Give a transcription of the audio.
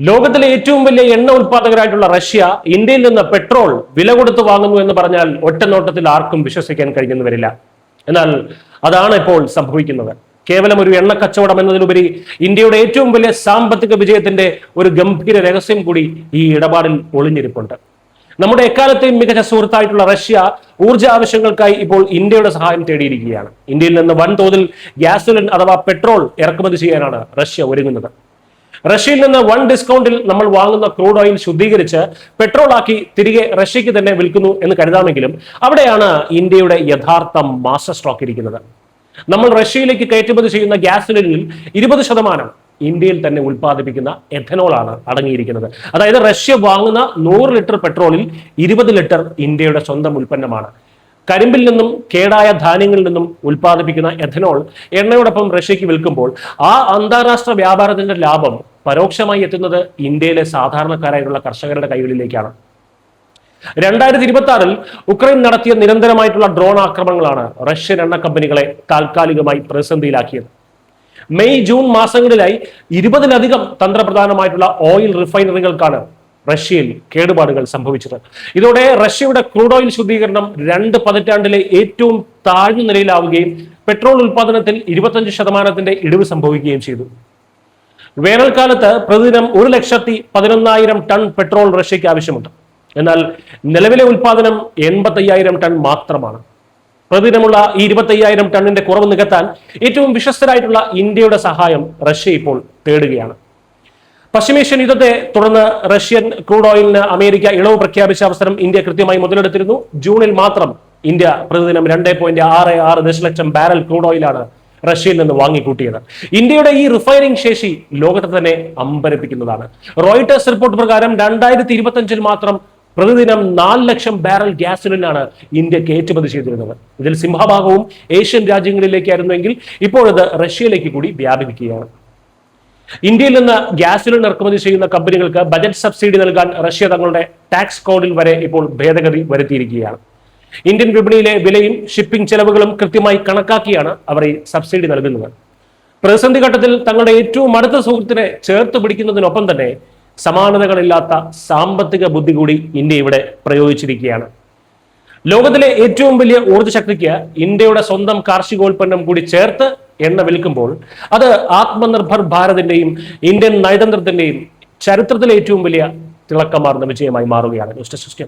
ലോകത്തിലെ ഏറ്റവും വലിയ എണ്ണ ഉൽപ്പാദകരായിട്ടുള്ള റഷ്യ ഇന്ത്യയിൽ നിന്ന് പെട്രോൾ വില കൊടുത്ത് വാങ്ങുന്നു എന്ന് പറഞ്ഞാൽ ഒറ്റനോട്ടത്തിൽ ആർക്കും വിശ്വസിക്കാൻ കഴിഞ്ഞെന്ന് വരില്ല. എന്നാൽ അതാണ് ഇപ്പോൾ സംഭവിക്കുന്നത്. കേവലം ഒരു എണ്ണ കച്ചവടം എന്നതിലുപരി ഇന്ത്യയുടെ ഏറ്റവും വലിയ സാമ്പത്തിക വിജയത്തിന്റെ ഒരു ഗംഭീര രഹസ്യം കൂടി ഈ ഇടപാടിൽ ഒളിഞ്ഞിരിപ്പുണ്ട്. നമ്മുടെ എക്കാലത്തെയും മികച്ച സുഹൃത്തായിട്ടുള്ള റഷ്യ ഊർജ്ജ ആവശ്യങ്ങൾക്കായി ഇപ്പോൾ ഇന്ത്യയുടെ സഹായം തേടിയിരിക്കുകയാണ്. ഇന്ത്യയിൽ നിന്ന് വൻതോതിൽ ഗ്യാസുലിൻ അഥവാ പെട്രോൾ ഇറക്കുമതി ചെയ്യാനാണ് റഷ്യ ഒരുങ്ങുന്നത്. റഷ്യയിൽ നിന്ന് വൺ ഡിസ്കൗണ്ടിൽ നമ്മൾ വാങ്ങുന്ന ക്രൂഡ് ഓയിൽ ശുദ്ധീകരിച്ച് പെട്രോൾ ആക്കി തിരികെ റഷ്യക്ക് തന്നെ വിൽക്കുന്നു എന്ന് കരുതാമെങ്കിലും അവിടെയാണ് ഇന്ത്യയുടെ യഥാർത്ഥ മാസ്റ്റർ സ്ട്രോക്ക് ഇരിക്കുന്നത്. നമ്മൾ റഷ്യയിലേക്ക് കയറ്റുമതി ചെയ്യുന്ന ഗ്യാസുലിനിൽ 20% ഇന്ത്യയിൽ തന്നെ ഉൽപ്പാദിപ്പിക്കുന്ന എഥനോളാണ് അടങ്ങിയിരിക്കുന്നത്. അതായത് റഷ്യ വാങ്ങുന്ന 100 ലിറ്റർ പെട്രോളിൽ 20 ലിറ്റർ ഇന്ത്യയുടെ സ്വന്തം ഉൽപ്പന്നമാണ്. കരിമ്പിൽ നിന്നും കേടായ ധാന്യങ്ങളിൽ നിന്നും ഉൽപ്പാദിപ്പിക്കുന്ന എഥനോൾ എണ്ണയോടൊപ്പം റഷ്യക്ക് വിൽക്കുമ്പോൾ ആ അന്താരാഷ്ട്ര വ്യാപാരത്തിന്റെ ലാഭം പരോക്ഷമായി എത്തുന്നത് ഇന്ത്യയിലെ സാധാരണക്കാരായിട്ടുള്ള കർഷകരുടെ കൈകളിലേക്കാണ്. 2026 ഉക്രൈൻ നടത്തിയ നിരന്തരമായിട്ടുള്ള ഡ്രോൺ ആക്രമണങ്ങളാണ് റഷ്യൻ എണ്ണ കമ്പനികളെ താൽക്കാലികമായി പ്രതിസന്ധിയിലാക്കിയത്. മെയ് ജൂൺ മാസങ്ങളിലായി 20-ലധികം തന്ത്രപ്രധാനമായിട്ടുള്ള ഓയിൽ റിഫൈനറികൾക്കാണ് റഷ്യയിൽ കേടുപാടുകൾ സംഭവിച്ചത്. ഇതോടെ റഷ്യയുടെ ക്രൂഡ് ഓയിൽ ശുദ്ധീകരണം 2 പതിറ്റാണ്ടിലെ ഏറ്റവും താഴ്ന്ന നിലയിലാവുകയും പെട്രോൾ ഉൽപാദനത്തിൽ 25% ഇടിവ് സംഭവിക്കുകയും ചെയ്തു. വേനൽക്കാലത്ത് പ്രതിദിനം 1,11,000 ടൺ പെട്രോൾ റഷ്യക്ക് ആവശ്യമുണ്ട്. എന്നാൽ നിലവിലെ ഉൽപാദനം 85,000 ടൺ മാത്രമാണ്. പ്രതിദിനമുള്ള ഈ 25,000 ടണ്ണിന്റെ കുറവ് നികത്താൻ ഏറ്റവും വിശ്വസ്തരായിട്ടുള്ള ഇന്ത്യയുടെ സഹായം റഷ്യ ഇപ്പോൾ തേടുകയാണ്. പശ്ചിമേഷ്യൻ യുദ്ധത്തെ തുടർന്ന് റഷ്യൻ ക്രൂഡ് ഓയിലിന് അമേരിക്ക ഇളവ് പ്രഖ്യാപിച്ച അവസരം ഇന്ത്യ കൃത്യമായി മുതലെടുത്തിരുന്നു. ജൂണിൽ മാത്രം ഇന്ത്യ പ്രതിദിനം 2.66 ദശലക്ഷം ബാരൽ ക്രൂഡ് ഓയിലാണ് റഷ്യയിൽ നിന്ന് വാങ്ങിക്കൂട്ടിയത്. ഇന്ത്യയുടെ ഈ റിഫൈനിങ് ശേഷി ലോകത്തെ തന്നെ അമ്പരപ്പിക്കുന്നതാണ്. റോയിട്ടേഴ്സ് റിപ്പോർട്ട് പ്രകാരം 2025 മാത്രം പ്രതിദിനം 4 ലക്ഷം ബാരൽ ഗ്യാസുലിനാണ് ഇന്ത്യ കയറ്റുമതി ചെയ്തിരുന്നത്. ഇതിൽ സിംഹഭാഗവും ഏഷ്യൻ രാജ്യങ്ങളിലേക്കായിരുന്നുവെങ്കിൽ ഇപ്പോഴത് റഷ്യയിലേക്ക് കൂടി വ്യാപിക്കുകയാണ്. ഇന്ത്യയിൽ നിന്ന് ഗ്യാസുലിൻ ഇറക്കുമതി ചെയ്യുന്ന കമ്പനികൾക്ക് ബജറ്റ് സബ്സിഡി നൽകാൻ റഷ്യ തങ്ങളുടെ ടാക്സ് കോഡിൽ വരെ ഇപ്പോൾ ഭേദഗതി വരുത്തിയിരിക്കുകയാണ്. ഇന്ത്യൻ വിപണിയിലെ വിലയും ഷിപ്പിംഗ് ചെലവുകളും കൃത്യമായി കണക്കാക്കിയാണ് അവർ ഈ സബ്സിഡി നൽകുന്നത്. പ്രതിസന്ധി ഘട്ടത്തിൽ തങ്ങളുടെ ഏറ്റവും അടുത്ത സുഹൃത്തിനെ ചേർത്ത് പിടിക്കുന്നതിനൊപ്പം തന്നെ സമാനതകളില്ലാത്ത സാമ്പത്തിക ബുദ്ധി കൂടി ഇന്ത്യ ഇവിടെ പ്രയോഗിച്ചിരിക്കുകയാണ്. ലോകത്തിലെ ഏറ്റവും വലിയ ഊർജ്ജ ശക്തിക്ക് ഇന്ത്യയുടെ സ്വന്തം കാർഷികോൽപ്പന്നം കൂടി ചേർത്ത് എണ്ണ വിൽക്കുമ്പോൾ അത് ആത്മനിർഭർ ഭാരതിന്റെയും ഇന്ത്യൻ നയതന്ത്രത്തിന്റെയും ചരിത്രത്തിലെ ഏറ്റവും വലിയ തിളക്കമാർന്ന വിജയമായി മാറുകയാണ്. News desk.